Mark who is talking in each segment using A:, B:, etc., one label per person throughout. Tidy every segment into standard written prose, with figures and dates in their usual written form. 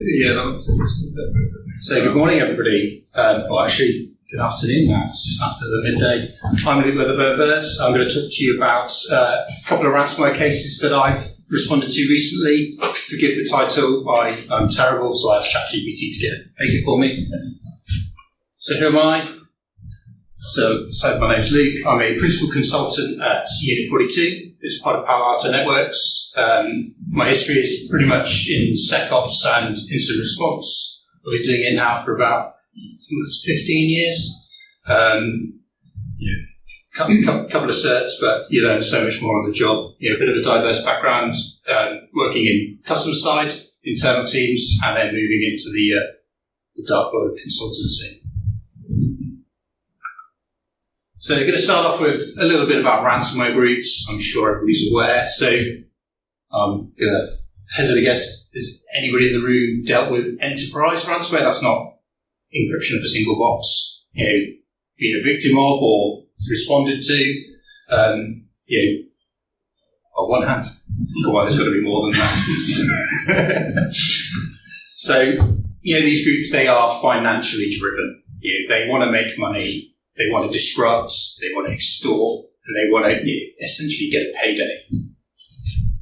A: Yeah, so good morning, everybody. Actually, good afternoon now. It's just after the midday. I'm Weatherburn-Bird. I'm going to talk to you about a couple of ransomware cases that I've responded to recently. Forgive the title, I'm terrible, so I asked ChatGPT to make it for me. So who am I? So my name's Luke. I'm a principal consultant at Unit 42. It's part of Palo Alto Networks. My history is pretty much in SecOps and incident response. I've been doing it now for about 15 years. Couple of certs, but you learn so much more on the job. A bit of a diverse background, working in customer side, internal teams, and then moving into the dark world of consultancy. So I'm going to start off with a little bit about ransomware groups. I'm sure everybody's aware. So I'm going to hazard a guess, has anybody in the room dealt with enterprise ransomware? That's not encryption of a single box. Been a victim of or responded to. On one hand, well, there's got to be more than that. So, these groups, they are financially driven. They want to make money. They want to disrupt, they want to extort, and they want to essentially get a payday.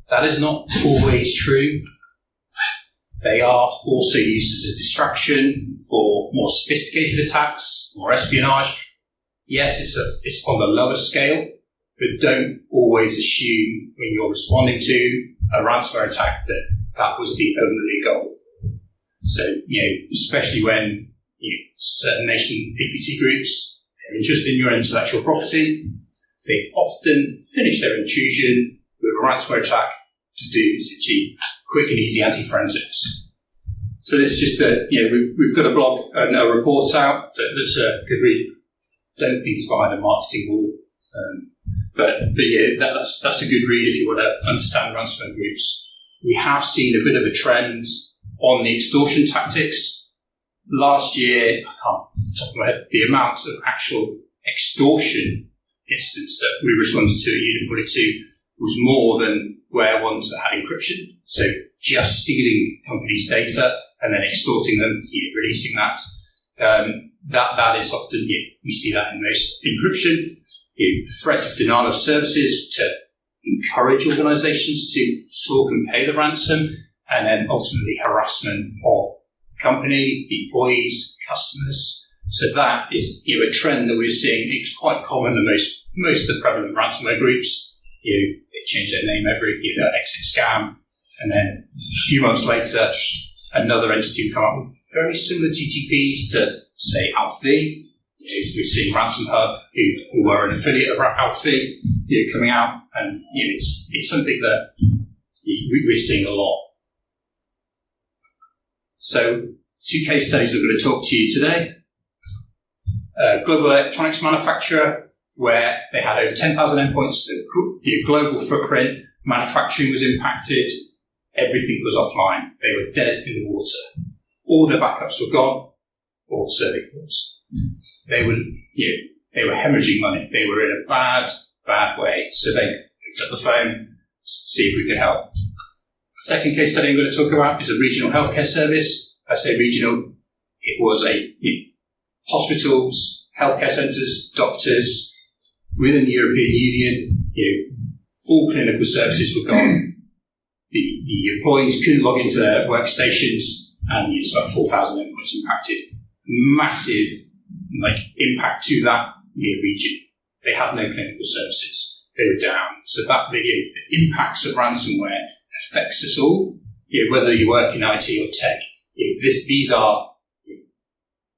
A: That is not always true. They are also used as a distraction for more sophisticated attacks, more espionage. Yes, it's on the lower scale, but don't always assume when you're responding to a ransomware attack that was the only goal. So, especially when certain nation APT groups are interested in your intellectual property, they often finish their intrusion with a ransomware attack to do essentially quick and easy anti-forensics. So this is just we've got a blog and a report out that's a good read. Don't think it's behind a marketing wall, that's a good read if you want to understand ransomware groups. We have seen a bit of a trend on the extortion tactics. Last year, I can't off the top of my head, the amount of actual extortion incidents that we responded to at Unit 42 was more than where ones that had encryption. So just stealing companies' data and then extorting them, releasing that. That is often, we see that in most encryption. The threat of denial of services to encourage organizations to talk and pay the ransom, and then ultimately harassment of company, employees, customers. So that is a trend that we're seeing. It's quite common in most of the prevalent ransomware groups. They change their name every exit scam, and then a few months later, another entity will come up with very similar TTPs to, say, Alfie. We've seen Ransom Hub, who were an affiliate of Alfie, coming out, and it's something that we're seeing a lot. So, 2 case studies I'm going to talk to you today. Global electronics manufacturer, where they had over 10,000 endpoints, global footprint, manufacturing was impacted, everything was offline. They were dead in the water. All their backups were gone, all survey frauds. They were hemorrhaging money. They were in a bad way. So they picked up the phone to see if we could help. Second case study I'm going to talk about is a regional healthcare service. I say regional, it was hospitals, healthcare centres, doctors within the European Union. All clinical services were gone. The employees couldn't log into their workstations, and it's about 4,000 endpoints impacted. Massive impact to that region. They had no clinical services. They were down. So that the impacts of ransomware affects us all, whether you work in IT or tech. These are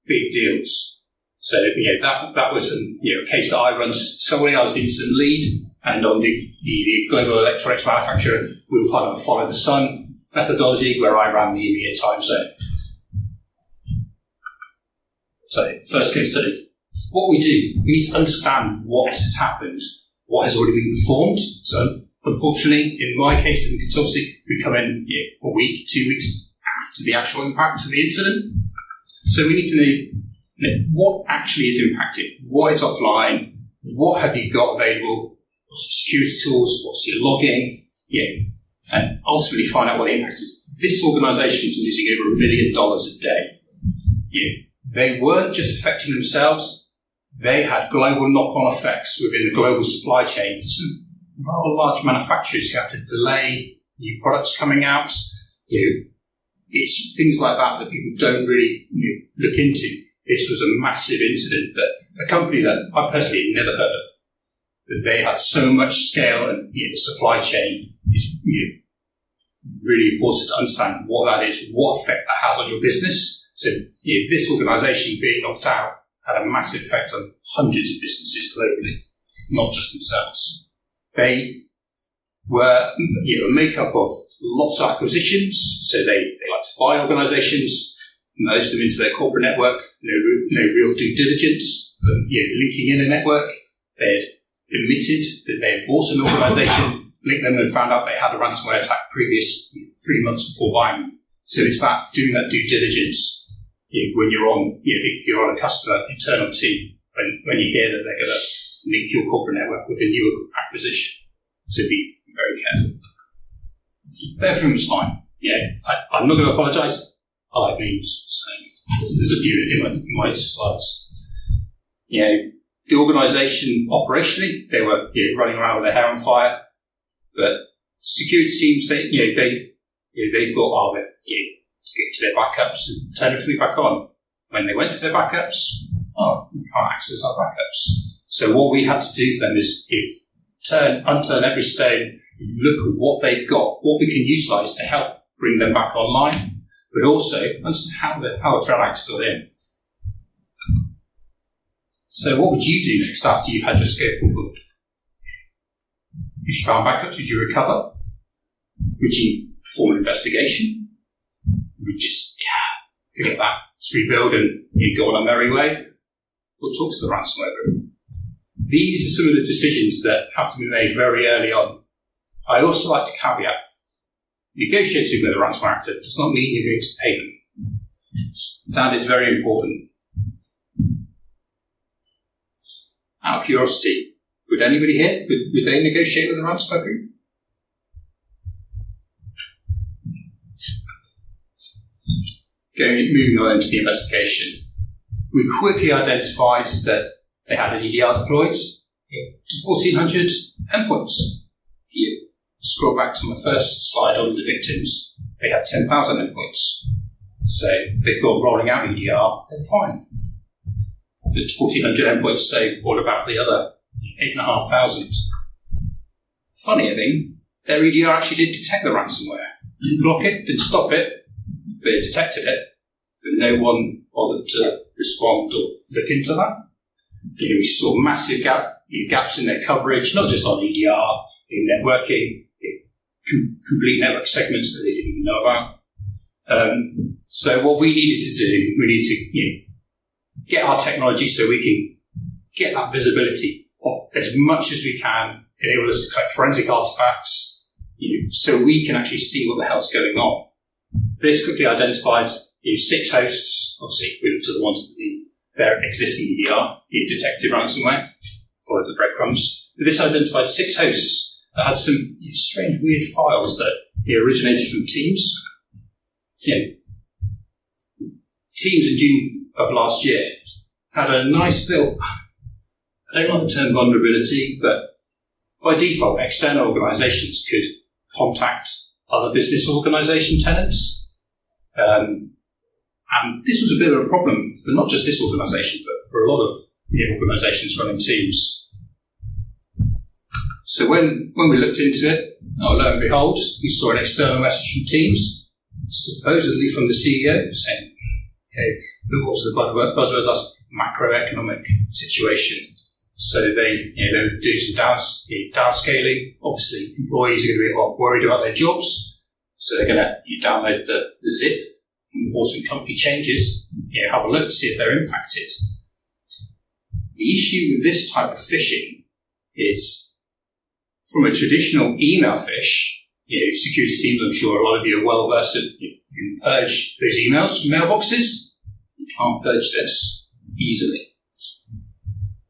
A: big deals. So that was a case that I run solely. I was the incident lead, and on the global electronics manufacturer, we were part of a follow the sun methodology where I ran the EMEA time zone. So first case study. What we do, we need to understand what has happened, what has already been performed. So unfortunately, in my case in consultancy, we come in a week, 2 weeks after the actual impact of the incident. So we need to know what actually is impacted, what is offline, what have you got available, what's your security tools, what's your logging, and ultimately find out what the impact is. This organisation is losing over $1 million a day. They weren't just affecting themselves, they had global knock-on effects within the global supply chain for some rather large manufacturers who had to delay new products coming out. It's things like that people don't really look into. This was a massive incident that a company that I personally had never heard of, but they had so much scale, and the supply chain is really important to understand what that is, what effect that has on your business. So this organisation being knocked out had a massive effect on hundreds of businesses globally, not just themselves. They were a makeup of lots of acquisitions, so they like to buy organisations, merge them into their corporate network, no real due diligence, linking in a network. They had admitted that they had bought an organisation, linked them and found out they had a ransomware attack previous 3 months before buying them. So it's doing that due diligence when you're on, if you're on a customer internal team, when you hear that they're going to link your corporate network with a new acquisition. So be very careful. But everything was fine. I'm not going to apologise. I like memes, so there's a few in my slides. The organisation operationally, they were running around with their hair on fire, but security teams, they thought, get to their backups and turn everything back on. When they went to their backups, we can't access our backups. So what we had to do for them is unturn every stone, look at what they've got, what we can utilise to help bring them back online, but also understand how the threat actor got in. So what would you do next after you've had your scope pulled? If you found backups, would you recover? Would you perform an investigation? Would you just forget that, just rebuild and go on a merry way? Or talk to the ransomware group? These are some of the decisions that have to be made very early on. I also like to caveat, negotiating with a ransomware actor does not mean you're going to pay them. That is very important. Out of curiosity, would anybody here, would they negotiate with a ransomware group? Moving on into the investigation, we quickly identified that they had an EDR deployed to 1,400 endpoints. You scroll back to my first slide on the victims, they had 10,000 endpoints. So they thought rolling out EDR, they're fine. But 1,400 endpoints, so what about the other 8,500? Funny thing, their EDR actually did detect the ransomware. Didn't block it, didn't stop it, but it detected it. But no one bothered to respond or look into that. We saw massive gaps in their coverage, not just on EDR, in networking, complete network segments that they didn't even know about. So what we needed to do, we needed to get our technology so we can get that visibility of as much as we can, enable us to collect forensic artifacts, so we can actually see what the hell's going on. This quickly identified 6 hosts. Obviously, we looked at the ones that their existing EDR detected ransomware, followed the breadcrumbs. But this identified 6 hosts that had some strange, weird files that originated from Teams. Teams in June of last year had a nice little, I don't like the term vulnerability, but by default, external organisations could contact other business organisation tenants. And this was a bit of a problem for not just this organisation, but for a lot of organisations running Teams. So when we looked into it, lo and behold, we saw an external message from Teams, supposedly from the CEO, saying, what was the buzzword last? Macroeconomic situation. So they would do some downscaling. Obviously, employees are going to be a lot worried about their jobs, so they're going to download the zip, important company changes, have a look to see if they're impacted. The issue with this type of phishing is, from a traditional email phish, security teams, I'm sure a lot of you are well versed in, you can purge those emails from mailboxes. You can't purge this easily.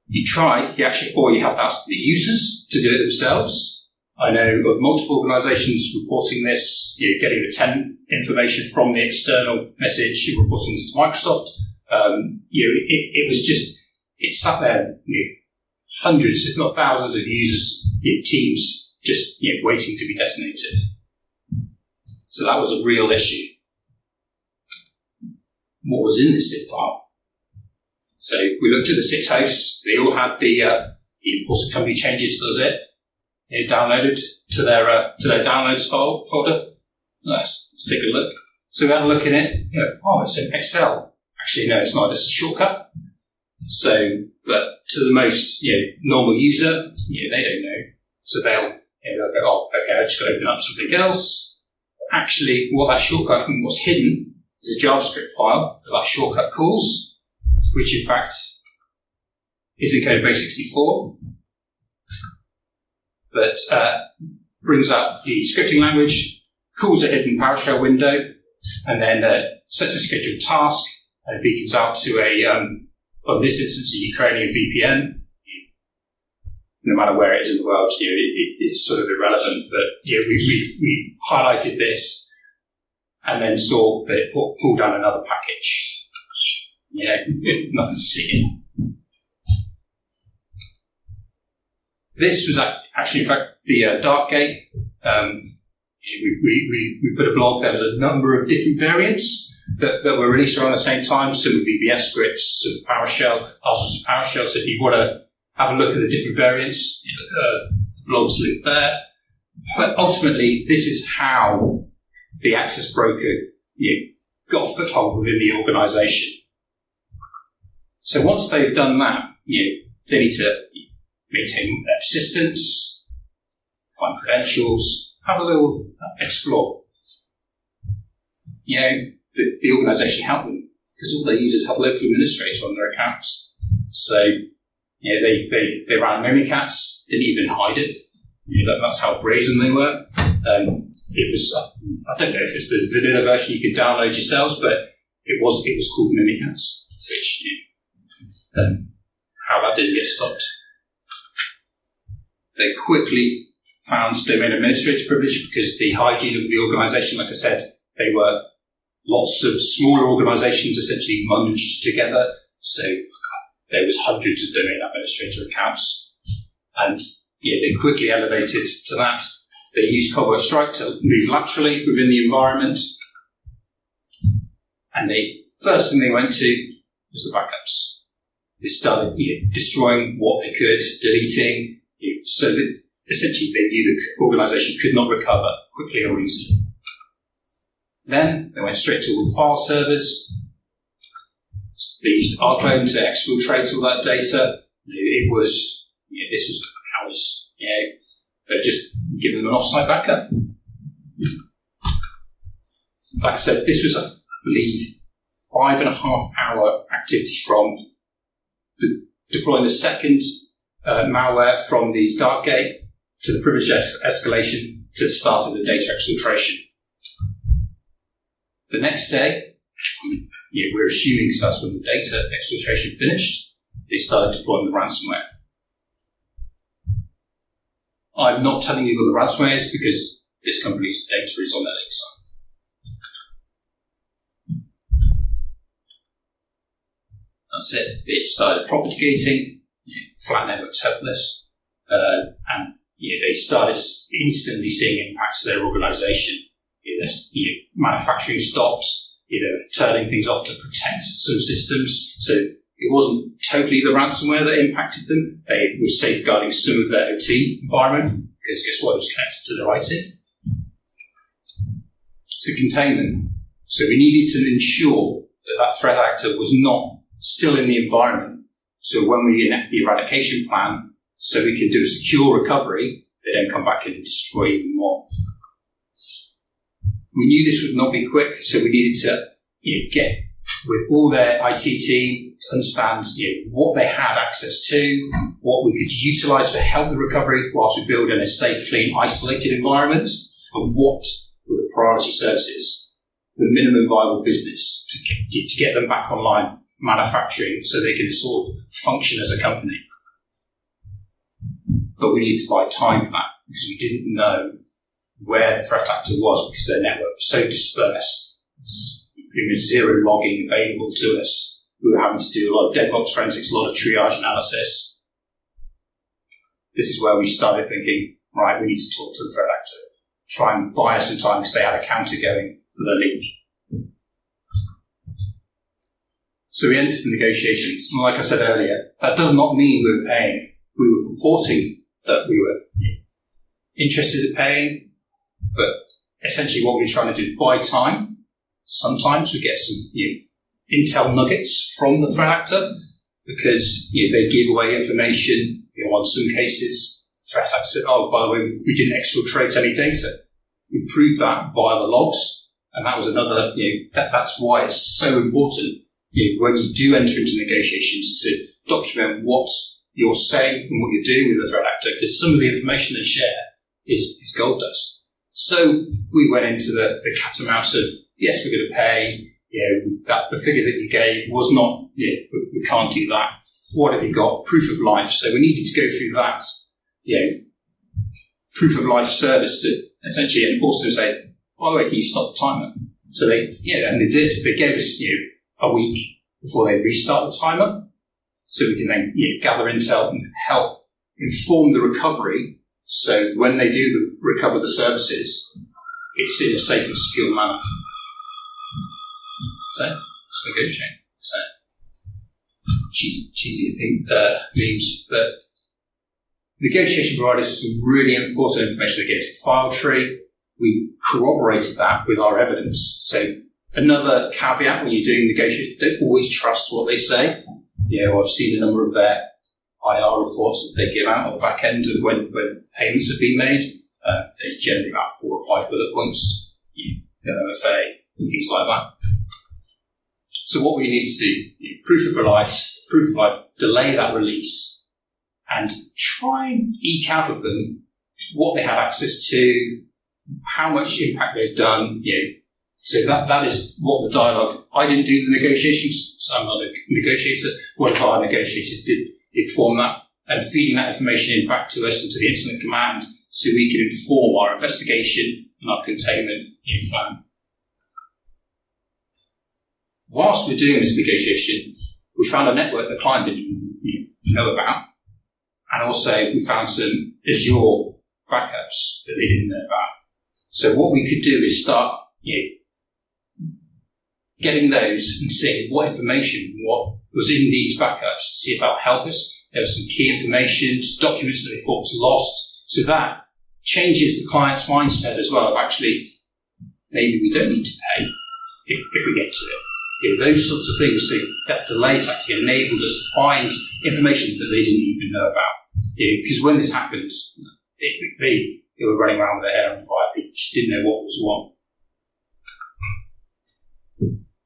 A: You try, or you have to ask the users to do it themselves. I know of multiple organisations reporting this, getting the tenant information from the external message, reporting this to Microsoft. It was just, it sat there, hundreds, if not thousands of users, teams, just waiting to be detonated. So that was a real issue. What was in this zip file? So we looked at the 6 hosts. They all had the important company changes to the zip. They downloaded to their downloads folder. Let's take a look. So we had a look in it. It's in Excel. Actually, no, it's not. It's a shortcut. So, but to the most normal user, they don't know. So they'll go, oh, okay, I just got to open up something else. Actually, what that shortcut and what's hidden is a JavaScript file that shortcut calls, which in fact is in code base 64, that brings up the scripting language, calls a hidden PowerShell window, and then sets a scheduled task, and it beacons out to on this instance, a Ukrainian VPN. No matter where it is in the world, it's sort of irrelevant, but we highlighted this and then saw that it pulled down another package. Nothing to see in. This was actually, in fact, the Darkgate. We put a blog. There was a number of different variants that were released around the same time. Some were VBS scripts, some PowerShell, others were PowerShell. So if you want to have a look at the different variants, the blog's linked there. But ultimately, this is how the access broker got a foothold within the organisation. So once they've done that, they need to maintain their persistence, find credentials, have a little explore. The organisation helped them because all their users have local administrators on their accounts. So they ran Mimikatz, didn't even hide it. That's how brazen they were. It was, I don't know if it's the vanilla version you could download yourselves, but it was called Mimikatz, which how that didn't get stopped. They quickly found domain administrator privilege because the hygiene of the organisation, like I said, they were lots of smaller organisations essentially munged together. So there was hundreds of domain administrator accounts, and they quickly elevated to that. They used Cobalt Strike to move laterally within the environment, and the first thing they went to was the backups. They started destroying what they could, deleting, so that essentially they knew the organisation could not recover quickly or easily. Then they went straight to all the file servers. They used Arclone to exfiltrate all that data. It was, this was hours, but just give them an offsite backup. Like I said, this was, I believe, 5.5 hour activity from deploying the second malware from the Darkgate to the privilege escalation to the start of the data exfiltration. The next day, we're assuming because that's when the data exfiltration finished, they started deploying the ransomware. I'm not telling you what the ransomware is because this company's data is on their site. That's it. It started propagating, flat networks helpless, and they started instantly seeing impacts to their organisation. Manufacturing stopped, turning things off to protect some systems. So it wasn't totally the ransomware that impacted them. They were safeguarding some of their OT environment because guess what? It was connected to their IT. To contain them. So we needed to ensure that threat actor was not still in the environment. So when we enact the eradication plan, so we can do a secure recovery, they don't come back in and destroy even more. We knew this would not be quick, so we needed to get with all their IT team to understand what they had access to, what we could utilise to help the recovery whilst we build in a safe, clean, isolated environment, and what were the priority services, the minimum viable business to get them back online, manufacturing, so they can sort of function as a company. But we need to buy time for that because we didn't know where the threat actor was because their network was so dispersed. Pretty much zero logging available to us. We were having to do a lot of dead box forensics, a lot of triage analysis. This is where we started thinking, right, we need to talk to the threat actor, try and buy us some time because they had a counter going for the leak. So we entered the negotiations, and like I said earlier, that does not mean we were paying. We were purporting that we were interested in paying, but essentially what we were trying to do is buy time. Sometimes we get some intel nuggets from the threat actor because they give away information. On some cases, the threat actor said, "Oh, by the way, we didn't exfiltrate any data." We proved that via the logs, and that was another. That's why it's so important when you do enter into negotiations to document what you're saying and what you're doing with the threat actor, because some of the information they share is gold dust. So we went into the cat and mouse of, yes, we're going to pay. That the figure that you gave was not. We can't do that. What have you got? Proof of life. So we needed to go through that. Proof of life service to essentially, and also say, by the way, can you stop the timer? So they, and they did. They gave us a week before they restart the timer, so we can then gather intel and help inform the recovery. So when they do recover the services, it's in a safe and secure manner. So it's negotiating. So cheesy thing means, but negotiation provided us some really important information. They gave us a file tree. We corroborated that with our evidence. So another caveat when you're doing negotiations, don't always trust what they say. I've seen a number of their IR reports that they give out at the back end of when payments have been made. They're generally about 4 or 5 bullet points, MFA, and things like that. So what we need to do, proof of life, delay that release, and try and eke out of them what they had access to, how much impact they've done. So that is what the dialogue. I didn't do the negotiations, so I'm not a negotiator. One of our negotiators did perform that, and feeding that information in back to us and to the incident command, so we can inform our investigation and our containment plan. Whilst we're doing this negotiation, we found a network the client didn't know about, and also we found some Azure backups that they didn't know about. So what we could do is start getting those and seeing what information, what was in these backups, to see if that would help us. There was some key information, documents that they thought was lost. So that changes the client's mindset as well of actually, maybe we don't need to pay if we get to it. Those sorts of things. So that delay tactic enabled us to find information that they didn't even know about. Because when this happens, they were running around with their hair on fire. They just didn't know what was what.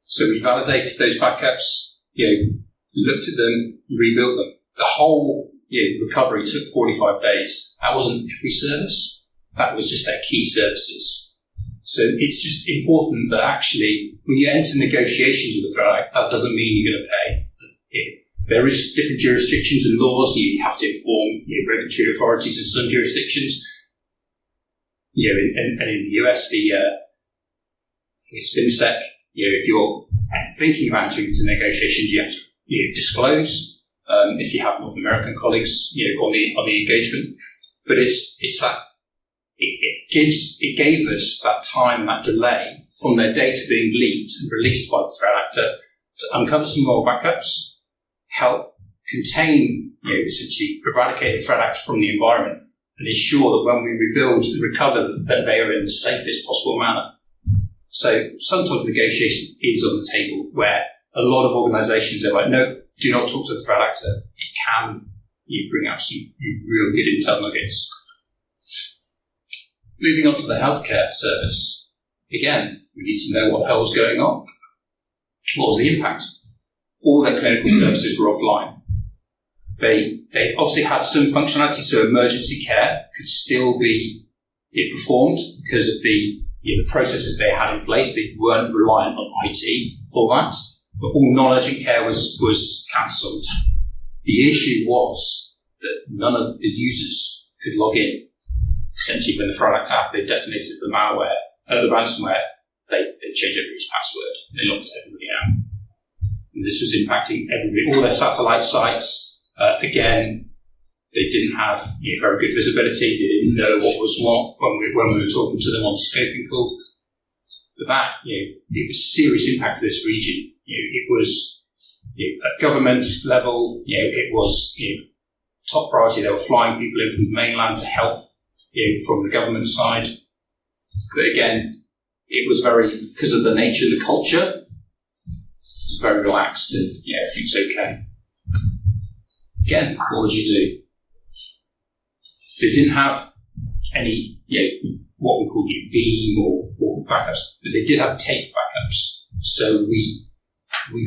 A: So we validated those backups, looked at them, rebuilt them. The whole recovery took 45 days. That wasn't every service. That was just their key services. So it's just important that actually, when you enter negotiations with the threat actor, that doesn't mean you're going to pay. There is different jurisdictions and laws. You have to inform regulatory authorities in some jurisdictions. And in the US, it's FinSec. If you're thinking about entering into negotiations, you have to disclose. If you have North American colleagues, on the engagement, but it's that it gave us that time and that delay from their data being leaked and released by the threat actor to uncover some more backups, help contain, essentially eradicate the threat actor from the environment, and ensure that when we rebuild and recover, that they are in the safest possible manner. So sometimes negotiation is on the table where a lot of organisations are like, no, do not talk to the threat actor. It can bring out some real good intel nuggets. Moving on to the healthcare service. Again, we need to know what the hell was going on. What was the impact? All their clinical services were offline. They obviously had some functionality, so emergency care could still be performed because of the processes they had in place. They weren't reliant on IT for that, but all non-urgent care was cancelled. The issue was that none of the users could log in. essentially when the threat actor, after they detonated the ransomware, they changed everybody's password. They locked everybody out. And this was impacting everybody, all their satellite sites. Again, they didn't have very good visibility. They didn't know what was what when we were talking to them on the scoping call. But that, it was serious impact for this region. It was at government level. It was top priority. They were flying people in from the mainland to help from the government side. But again, it was because of the nature of the culture, it was very relaxed and everything's okay. Again, what would you do? They didn't have any, what we call Veeam or backups, but they did have tape backups. So we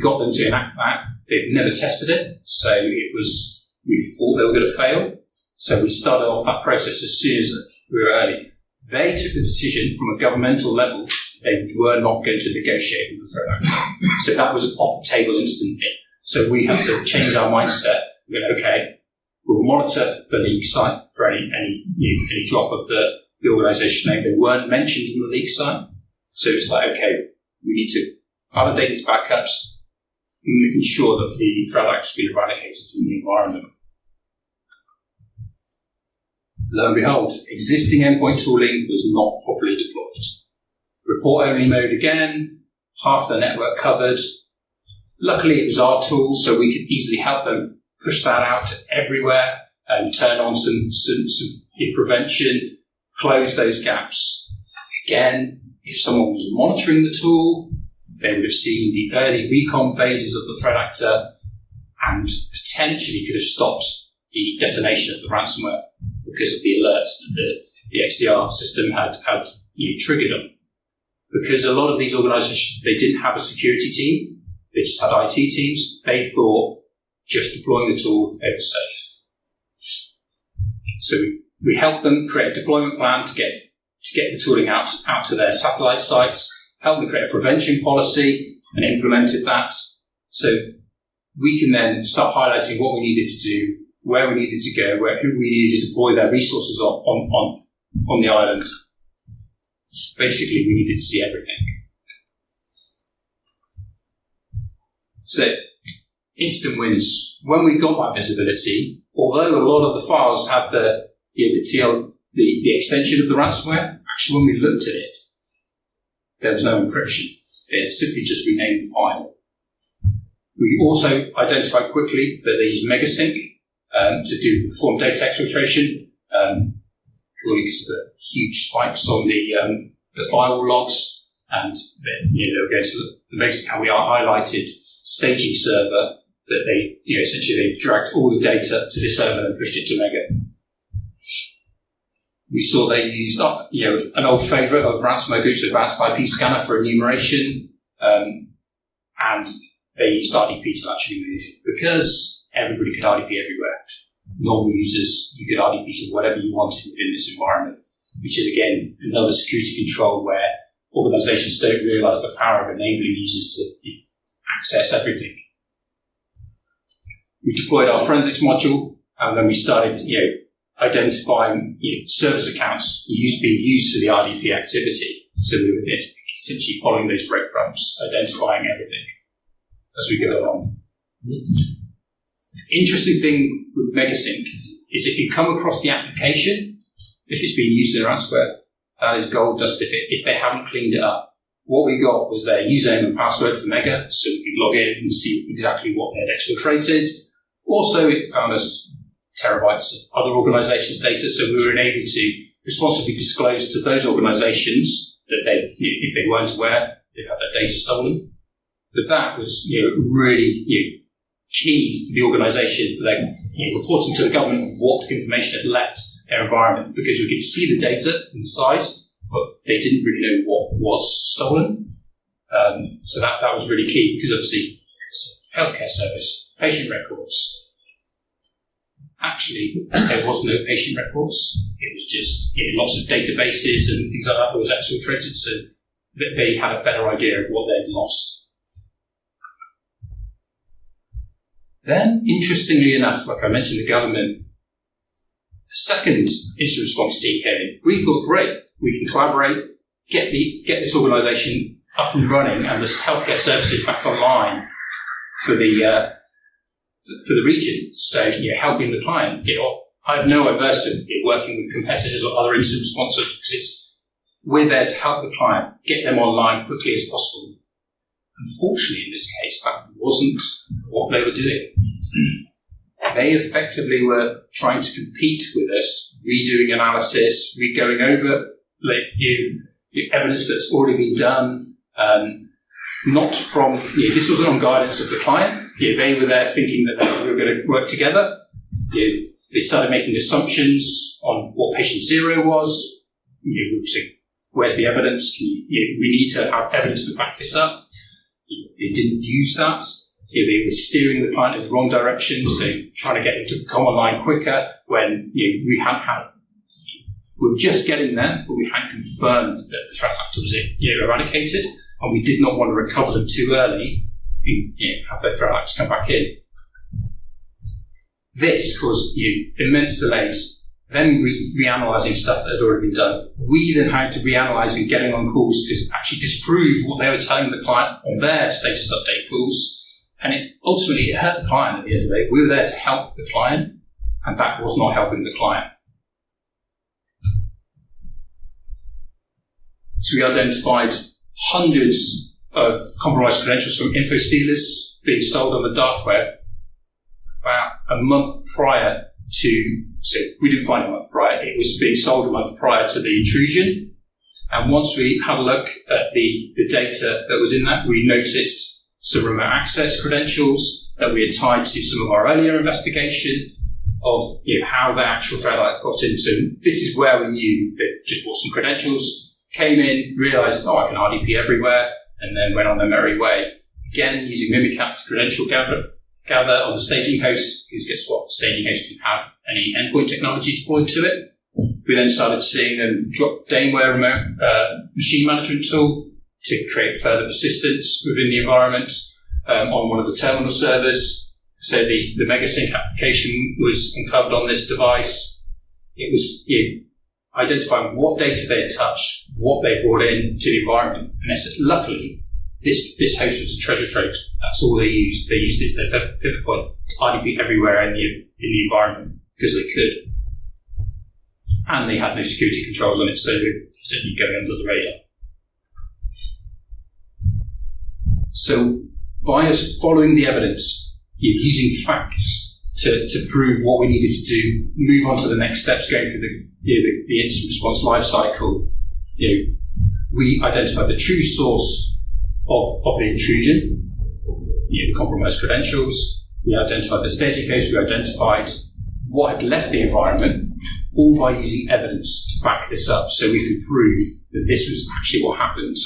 A: got them to enact that. They'd never tested it, so we thought they were going to fail. So we started off that process as soon as we were early. They took the decision from a governmental level they were not going to negotiate with the threat actor. So that was off the table instantly. So we had to change our mindset. We went, okay, we'll monitor the leak site for any drop of the organisation name. They weren't mentioned in the leak site. So it's like, okay, we need to validate these backups and making sure that the threat actor has been eradicated from the environment. Lo and behold, existing endpoint tooling was not properly deployed. Report-only mode again, half the network covered. Luckily, it was our tool, so we could easily help them push that out to everywhere and turn on some prevention, close those gaps. Again, if someone was monitoring the tool, they would have seen the early recon phases of the threat actor and potentially could have stopped the detonation of the ransomware because of the alerts that the XDR system had triggered them. Because a lot of these organizations, they didn't have a security team, they just had IT teams. They thought just deploying the tool, they were safe. So we helped them create a deployment plan to get the tooling out to their satellite sites, helped them create a prevention policy and implemented that. So we can then start highlighting what we needed to do, where we needed to go, who we needed to deploy their resources on the island. Basically, we needed to see everything. So, instant wins. When we got that visibility, although a lot of the files had the extension of the ransomware, actually when we looked at it, there was no encryption. It had simply just renamed the file. We also identified quickly that they used Megasync to perform data exfiltration, because of the huge spikes on the firewall logs, and they were going to the Megasync, how we are highlighted staging server that they essentially they dragged all the data to this server and pushed it to Mega. We saw they used an old favourite of ransomware groups, Advanced IP Scanner, for enumeration, and they used RDP to actually move because everybody could RDP everywhere. Normal users, you could RDP to whatever you wanted within this environment, which is again another security control where organisations don't realise the power of enabling users to access everything. We deployed our forensics module, and then we started identifying service accounts being used for the RDP activity. So we were essentially following those breadcrumbs, identifying everything as we go along. Interesting thing with Megasync is if you come across the application, if it's being used in ransomware, that is gold dust if they haven't cleaned it up. What we got was their username and password for Mega, so we could log in and see exactly what they had exfiltrated. Also, it found us terabytes of other organisations' data, so we were able to responsibly disclose to those organisations that if they weren't aware, they've had their data stolen. But that was really key for the organisation for their reporting to the government what information had left their environment, because we could see the data and the size, but they didn't really know what was stolen. So that was really key, because obviously it's a healthcare service, patient records. Actually, there was no patient records. It was just lots of databases and things like that was exfiltrated, so that they had a better idea of what they'd lost. Then, interestingly enough, like I mentioned, the government, second incident response team came in. We thought, great, we can collaborate, get this organisation up and running, and the healthcare services back online for the region. So, helping the client. I have no aversion in working with competitors or other incident responses because we're there to help the client get them online quickly as possible. Unfortunately, in this case, that wasn't what they were doing. They effectively were trying to compete with us, redoing analysis, going over evidence that's already been done, not from, this wasn't on guidance of the client. They were there thinking that we were going to work together. They started making assumptions on what patient zero was. Where's the evidence? We need to have evidence to back this up. They didn't use that. They were steering the client in the wrong direction, so trying to get them to come online quicker when we hadn't had. We were just getting there, but we hadn't confirmed that the threat actor was eradicated, and we did not want to recover them too early and have their threat actors come back in. This caused immense delays, then reanalyzing stuff that had already been done. We then had to reanalyze and getting on calls to actually disprove what they were telling the client on their status update calls. And ultimately it hurt the client at the end of the day. We were there to help the client, and that was not helping the client. So we identified hundreds of compromised credentials from info stealers being sold on the dark web about a month prior to, so we didn't find a month prior, it was being sold a month prior to the intrusion. And once we had a look at the data that was in that, we noticed some remote access credentials that we had tied to some of our earlier investigation of how the actual threat got in. So this is where we knew they just bought some credentials, came in, realised, I can RDP everywhere, and then went on their merry way. Again, using Mimikatz credential gather on the staging host, because guess what? The staging host didn't have any endpoint technology deployed to it. We then started seeing them drop Daneware remote machine management tool to create further persistence within the environment on one of the terminal servers. So the MegaSync application was uncovered on this device. It was identifying what data they had touched, what they brought in to the environment. And luckily, this host was a treasure trove. That's all they used. They used it as their pivot point to RDP everywhere in the environment because they could. And they had no security controls on it, so they were simply going under the radar. So by us following the evidence, using facts to prove what we needed to do, move on to the next steps, going through the incident response life cycle, we identified the true source of the intrusion, the compromised credentials. We identified the staging host. We identified what had left the environment, all by using evidence to back this up, so we could prove that this was actually what happened.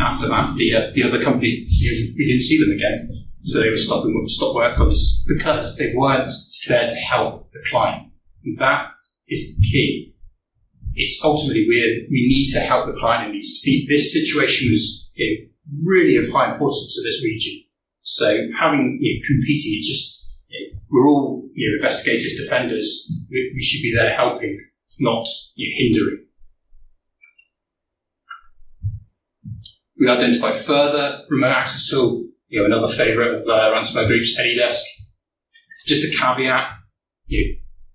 A: After that, the other company, we didn't see them again, so they were stop work on this because they weren't there to help the client. That is the key. It's ultimately we need to help the client in these. This situation was really of high importance to this region. So having competing, it's just we're all investigators, defenders. We should be there helping, not hindering. We identified further remote access tool. Another favourite of ransomware groups, AnyDesk. Just a caveat: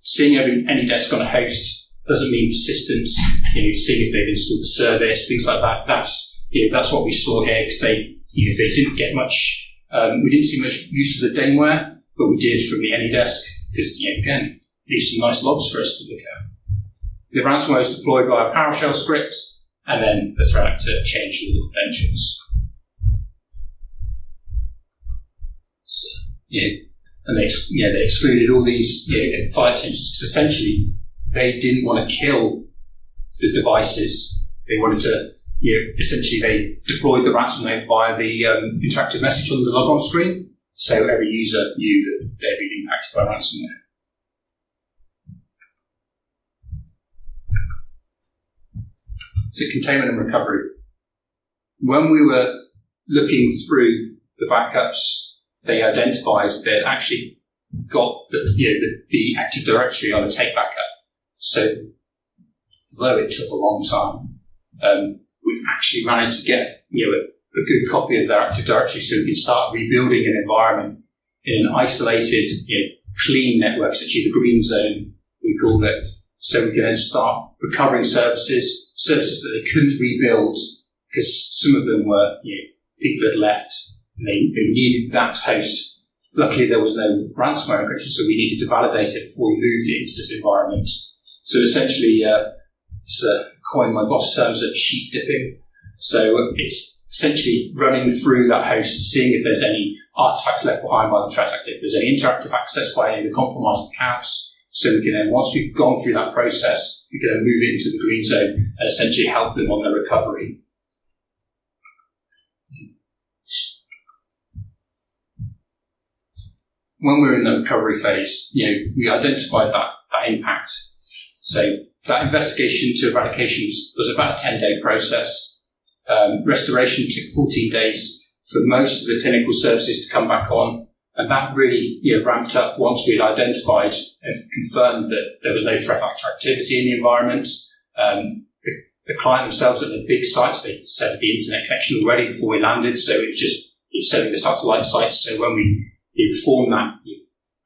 A: seeing AnyDesk on a host doesn't mean persistence. Seeing if they've installed the service, things like that. That's what we saw here because they didn't get much. We didn't see much use of the Daneware, but we did from the AnyDesk because again, these some nice logs for us to look at. The ransomware was deployed via PowerShell script, and then the threat actor changed all the credentials. So, and they excluded all these file extensions because essentially they didn't want to kill the devices. They wanted to, essentially they deployed the ransomware via the interactive message on the logon screen, so every user knew that they'd been impacted by ransomware. So containment and recovery. When we were looking through the backups, they identified that actually got the Active Directory on a take backup. So, although it took a long time, we actually managed to get a good copy of their Active Directory, so we could start rebuilding an environment in an isolated, clean network, actually the green zone, we called it. So we can then start recovering services that they couldn't rebuild because some of them were, people had left and they needed that host. Luckily, there was no ransomware encryption, so we needed to validate it before we moved it into this environment. So essentially, it's a coin my boss terms at sheep dipping. So it's essentially running through that host, seeing if there's any artifacts left behind by the threat actor, if there's any interactive access by any of the compromised accounts. So we can then, once we've gone through that process, we can then move it into the green zone and essentially help them on their recovery. When we're in the recovery phase, we identified that impact. So that investigation to eradication was about a 10-day process. Restoration took 14 days for most of the clinical services to come back on. And that really ramped up once we'd identified and confirmed that there was no threat actor activity in the environment. The client themselves at the big sites, they set the internet connection already before we landed. So it was just setting the satellite sites. So when we performed that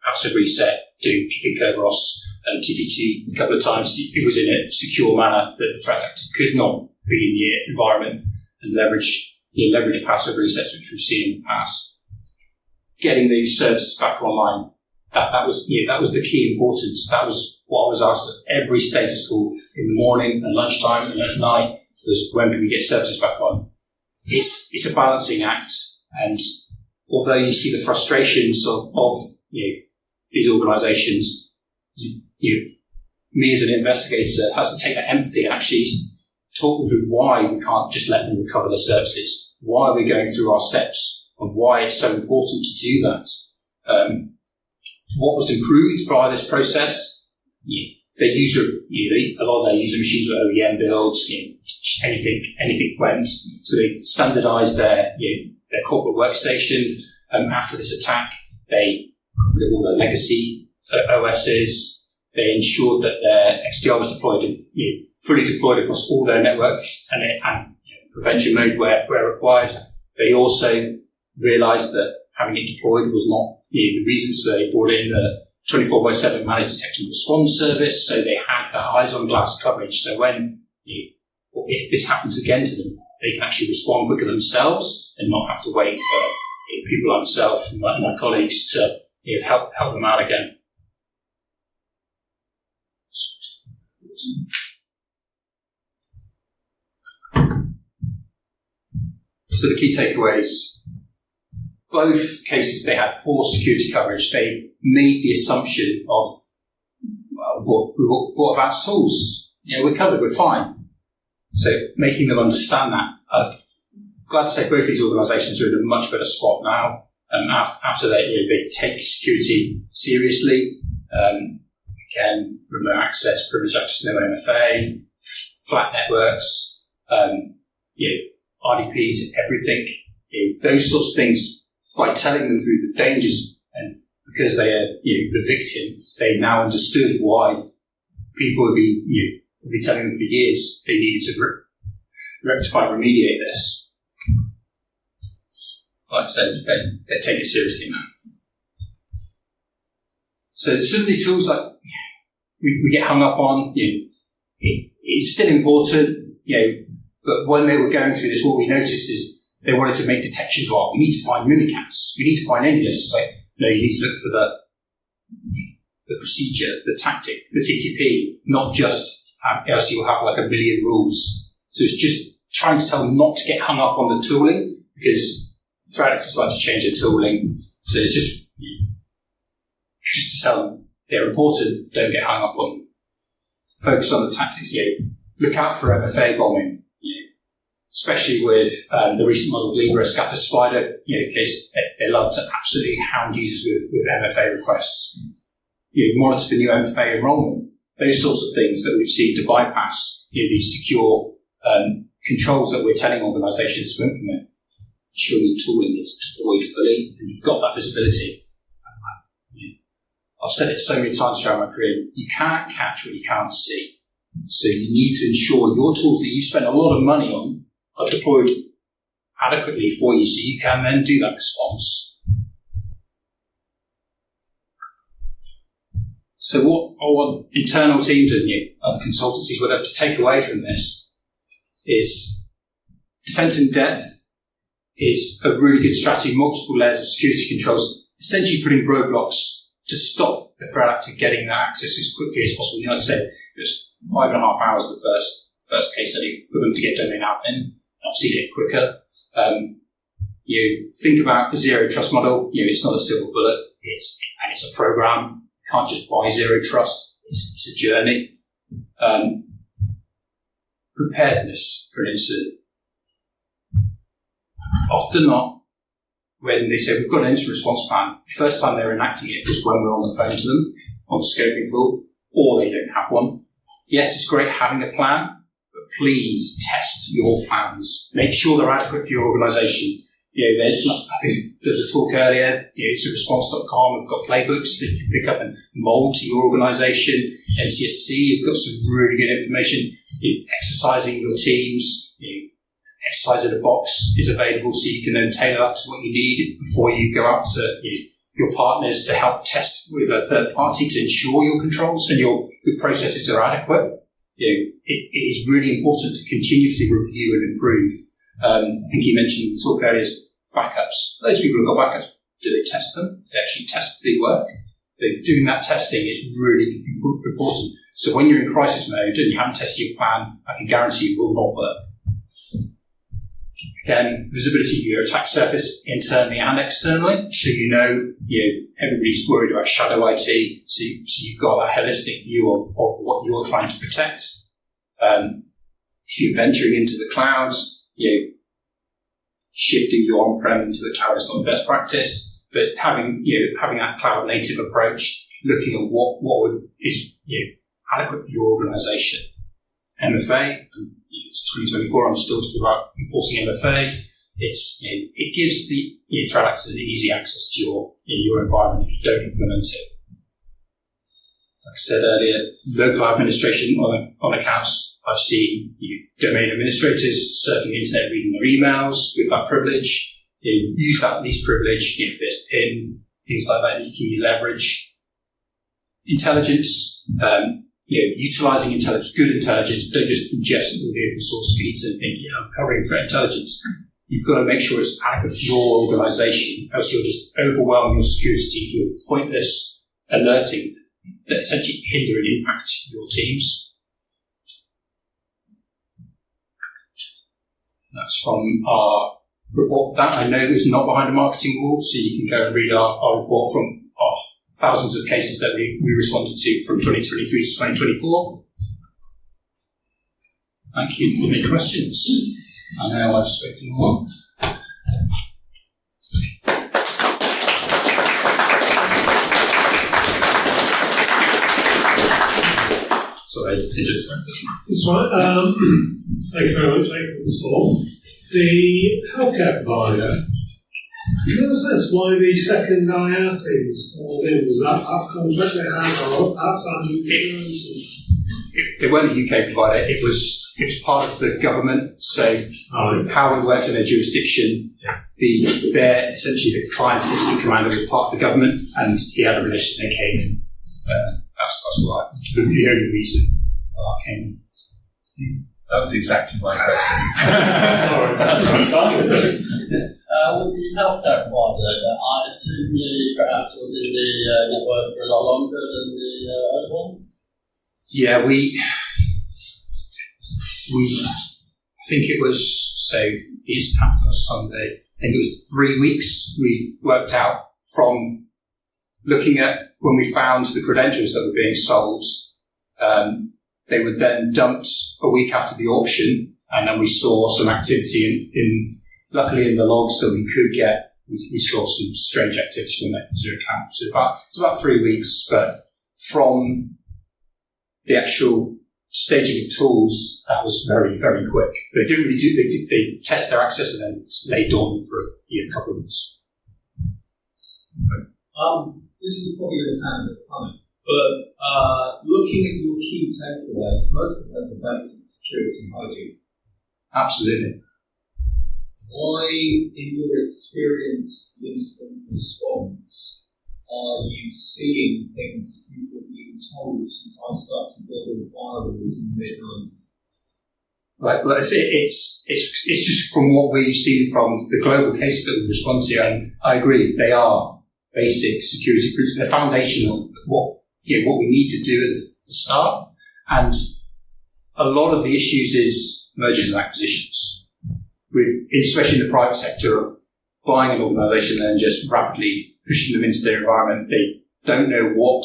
A: password reset, doing kick and Kerberos and TPG a couple of times, it was in a secure manner that the threat actor could not be in the environment and leverage password resets, which we've seen in the past. Getting these services back online, that was the key importance. That was what I was asked at every status call in the morning and lunchtime and at night. Was when can we get services back on? It's a balancing act, and although you see the frustrations of these organisations, me as an investigator has to take that empathy and actually talk them through why we can't just let them recover the services. Why are we going through our steps? And why it's so important to do that. What was improved via this process? A lot of their user machines were OEM builds. Anything went. So they standardised their corporate workstation. After this attack, they got rid of all their legacy OSs. They ensured that their XDR was deployed and fully deployed across all their network and prevention mode where required. They also realised that having it deployed was not the reason, so they brought in the 24/7 managed detection and response service, so they had the eyes on glass coverage. So when, if this happens again to them, they can actually respond quicker themselves and not have to wait for people like myself and my colleagues to help them out again. So the key takeaways. Both cases, they had poor security coverage. They made the assumption of, we've got advanced tools. We're covered, we're fine. So making them understand that. Glad to say both these organisations are in a much better spot now. After they take security seriously. Again, remote access, privileged access, no MFA, flat networks, RDP to everything. Those sorts of things. By telling them through the dangers, and because they are the victim, they now understood why people have been telling them for years they needed to rectify and remediate this. Like I said, they take it seriously now. So some of these tools, like we get hung up on, it's still important, but when they were going through this, what we noticed is they wanted to make detections. Well, we need to find mimikatz. We need to find any of this. It's like, you need to look for the procedure, the tactic, the TTP, not just else you'll have like a million rules. So it's just trying to tell them not to get hung up on the tooling, because threat actors like to change their tooling. So it's just to tell them they're important, don't get hung up on them. Focus on the tactics. Look out for MFA bombing. Especially with the recent model Libra Scatter Spider, case they love to absolutely hound users with MFA requests. Monitor for new MFA enrollment, those sorts of things that we've seen to bypass these secure controls that we're telling organisations to implement. Ensure your tooling is deployed fully and you've got that visibility. I've said it so many times throughout my career, you can't catch what you can't see. So you need to ensure your tools that you spend a lot of money on are deployed adequately for you so you can then do that response. So what I want internal teams and other consultancies, whatever, to take away from this is defense in depth is a really good strategy, multiple layers of security controls, essentially putting roadblocks to stop the threat actor getting that access as quickly as possible. Like I said, it was 5.5 hours the first case study for them to get domain admin. I've seen it quicker. You think about the zero trust model. It's not a silver bullet. It's a program. You can't just buy zero trust. It's a journey. Preparedness for an incident. Often not. When they say we've got an incident response plan, the first time they're enacting it is when we're on the phone to them on the scoping call, or they don't have one. Yes, it's great having a plan, but please test your plans. Make sure they're adequate for your organisation. I think there was a talk earlier, incidentresponse.com have got playbooks that you can pick up and mould to your organisation. NCSC have got some really good information. Exercising your teams, exercise in a box is available so you can then tailor that to what you need before you go out to your partners to help test with a third party to ensure your controls and your processes are adequate. It is really important to continuously review and improve. I think you mentioned in the talk earlier backups. Those people who've got backups, do they test them? Do they actually test the work? Doing that testing is really important. So when you're in crisis mode and you haven't tested your plan, I can guarantee you it will not work. Again, visibility of your attack surface internally and externally. So everybody's worried about shadow IT. So you've got that holistic view of what you're trying to protect. If you're venturing into the clouds, shifting your on-prem into the cloud is not the best practice. But having that cloud native approach, looking at what is adequate for your organisation. MFA. It's 2024. I'm still talking about enforcing MFA. It gives the threat actors easy access to your environment if you don't implement it. Like I said earlier, local administration on accounts. I've seen domain administrators surfing the internet, reading their emails with that privilege. Use that least privilege. There's PIN, things like that. You can leverage intelligence. Utilising intelligence, good intelligence, don't just ingest all the open source feeds and think, I'm covering threat intelligence. You've got to make sure it's adequate for your organisation, else you'll just overwhelm your security teams with pointless alerting that essentially hinder and impact your teams. That's from our report. That I know is not behind a marketing wall, so you can go and read our report from our thousands of cases that we responded to from 2023 to 2024. Thank you. Any questions? I know I've spoken more. Sorry,
B: That's right. Thank you very much. Thank you for the talk. The healthcare provider, do you have a sense why the second IR teams called in? Was that contract they had or outside of the
A: They weren't a UK provider. It was part of the government. So how we worked in their jurisdiction, essentially the client incident commander was part of the government, and he had a relation. They came. That's why the only reason I came.
C: That was exactly my question.
B: Sorry, that's what I started with.
D: With the healthcare provider, I assume you perhaps was in the network for a lot longer than the other one?
A: Yeah, we think it was, so Easter happened on Sunday. I think it was 3 weeks we worked out from looking at when we found the credentials that were being sold. They were then dumped a week after the auction, and then we saw some activity luckily in the logs that we could get. We saw some strange activity from that user account. So it's about 3 weeks, but from the actual staging of tools, that was very, very quick. They didn't really they test their access and then laid dormant for a couple of months.
C: this is probably going to sound a bit funny, but looking at your key takeaways, most of those are basic security and hygiene.
A: Absolutely.
C: Why, in your experience, incident response, are you seeing things that people have been told since I started building firewalls in the mid-90s?
A: Like I say, it's just from what we've seen from the global cases that we respond to, and I agree, they are basic security principles. They're foundational. What we need to do at the start, and a lot of the issues is mergers and acquisitions. Especially in the private sector, of buying an organisation and just rapidly pushing them into their environment. They don't know what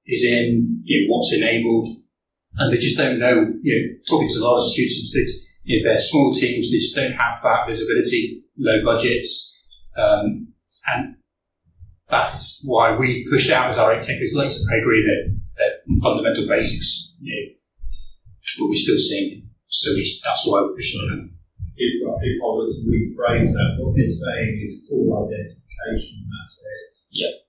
A: is in, what's enabled. And they just don't know, talking to a lot of security teams, they're small teams, they just don't have that visibility, low budgets. And that is why we've pushed out as our 8 tech is. I agree that fundamental basics, but we're still seeing it. So that's why we're pushing it out.
C: If I were to rephrase that, what you're saying is poor identification assets,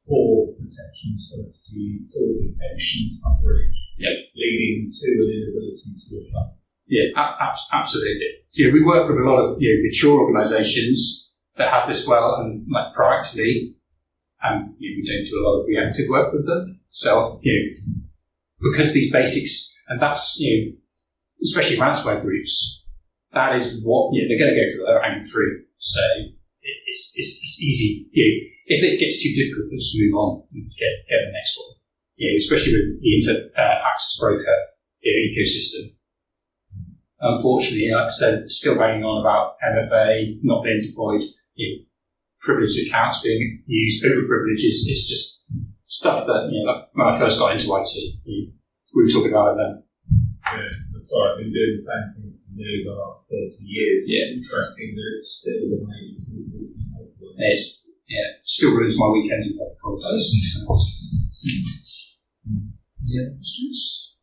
C: poor protection strategy, poor detection coverage, leading to an inability to recover. Yeah, absolutely. We work with a lot of mature organisations that have this well and proactively, and we don't do a lot of reactive work with them. So because these basics, and that's especially ransomware groups, that is what they're going to go for the low-hanging fruit. So it's easy. If it gets too difficult, let's move on and get the next one. Especially with the access broker ecosystem. Unfortunately, like I said, still banging on about MFA not being deployed, privileged accounts being used, overprivileges. It's just stuff that when I first got into IT, we were talking about it then. Yeah, that's right. I've been doing the same thing for nearly the last 30 years. It's interesting that it's still the main tool.
A: Still ruins my weekends and what it does. So. Questions?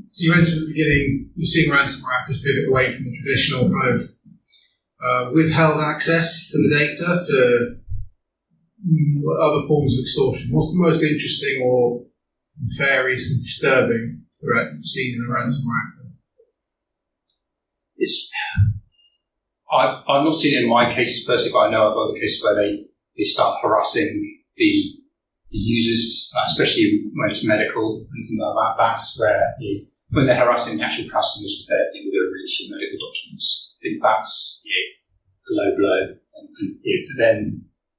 E: So you mentioned at the beginning, you're seeing ransomware actors pivot away from the traditional kind of withheld access to the data to other forms of extortion. What's the most interesting or nefarious and disturbing threat you've seen in a ransomware actor?
A: I've not seen it in my cases personally, but I know of other cases where they start harassing the users, especially when it's medical and things like that. That's where when they're harassing the actual customers with their release of medical documents. I think that's a low blow. And then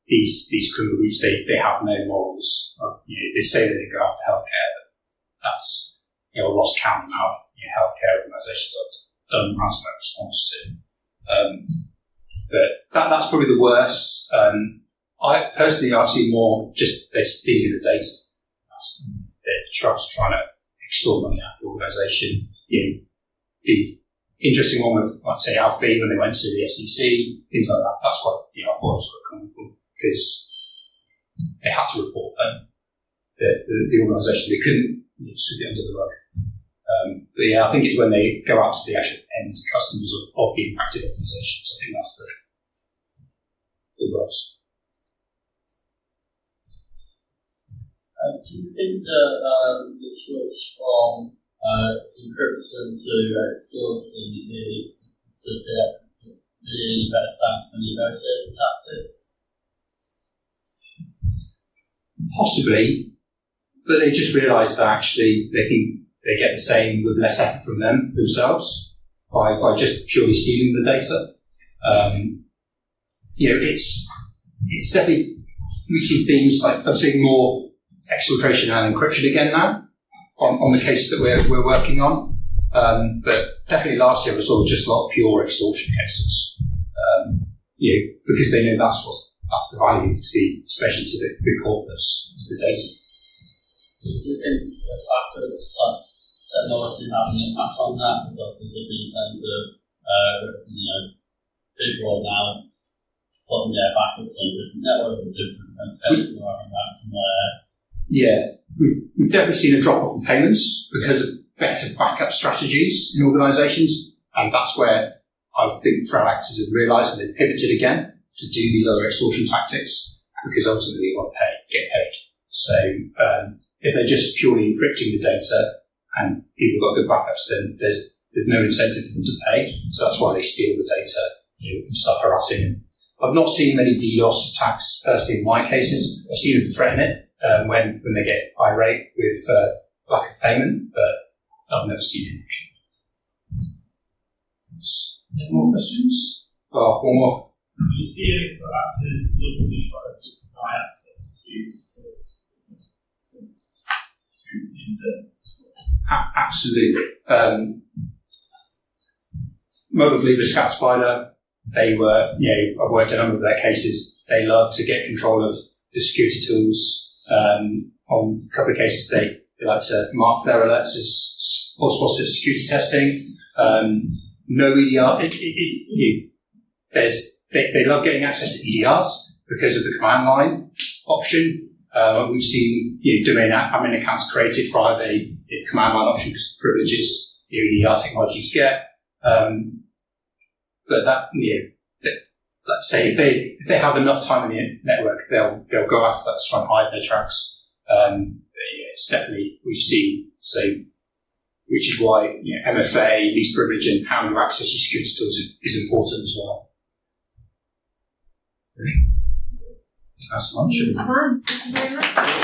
A: these criminal groups, they have no morals. They say that they go after healthcare, but that's I lost count of the amount of healthcare organisations I've done ransomware response to. But that's probably the worst. I've seen more just they're stealing the data. They're trying to extort money out of the organisation. The interesting one with, say, Alfie when they went to the SEC, things like that. That's what I thought was quite comical because they had to report them. The organisation, they couldn't sweep it under the rug. But I think it's when they go out to the actual end customers of the impacted organisations. I think that's the worst.
D: Do you think that the switch from encryption to extortion is to get the best stance for negotiating tactics?
A: Possibly, but they just realised that actually they get the same with less effort from themselves by just purely stealing the data. It's definitely, we see themes like I'm seeing more exfiltration and encryption again now on the cases that we're working on. But definitely last year we saw just a lot of pure extortion cases. Because they know that's the value to the, especially to the corpus, is the data.
D: Do you think the fact that technology has an impact on that because there's been terms of people are now putting their backups on different networks with different authentication or ransomware?
A: Yeah, we've definitely seen a drop off in payments because of better backup strategies in organisations, and that's where I think threat actors have realised and they've pivoted again to do these other extortion tactics because ultimately they want to get paid. So if they're just purely encrypting the data and people got good backups, then there's no incentive for them to pay. So that's why they steal the data and start harassing them. I've not seen many DDoS attacks personally in my cases. I've seen them threaten it when they get irate with lack of payment, but I've never seen it in action. Any more questions? Oh, one more.
C: Do you see any actors locally trying to deny access to since
A: Absolutely. Mobilely, the Scat Spider, they were, I've worked a number of their cases. They love to get control of the security tools. On a couple of cases, they like to mark their alerts as false positive security testing. No EDR. They love getting access to EDRs because of the command line option. We've seen domain admin accounts created for either the command line option because of the privileges EDR technologies get. But let's say if they have enough time in the network, they'll go after that to try and hide their tracks. It's definitely we've seen so, which is why MFA, least privilege, and how you access your security tools is important as well. That's lunch.
F: It's fine. Thank you very much.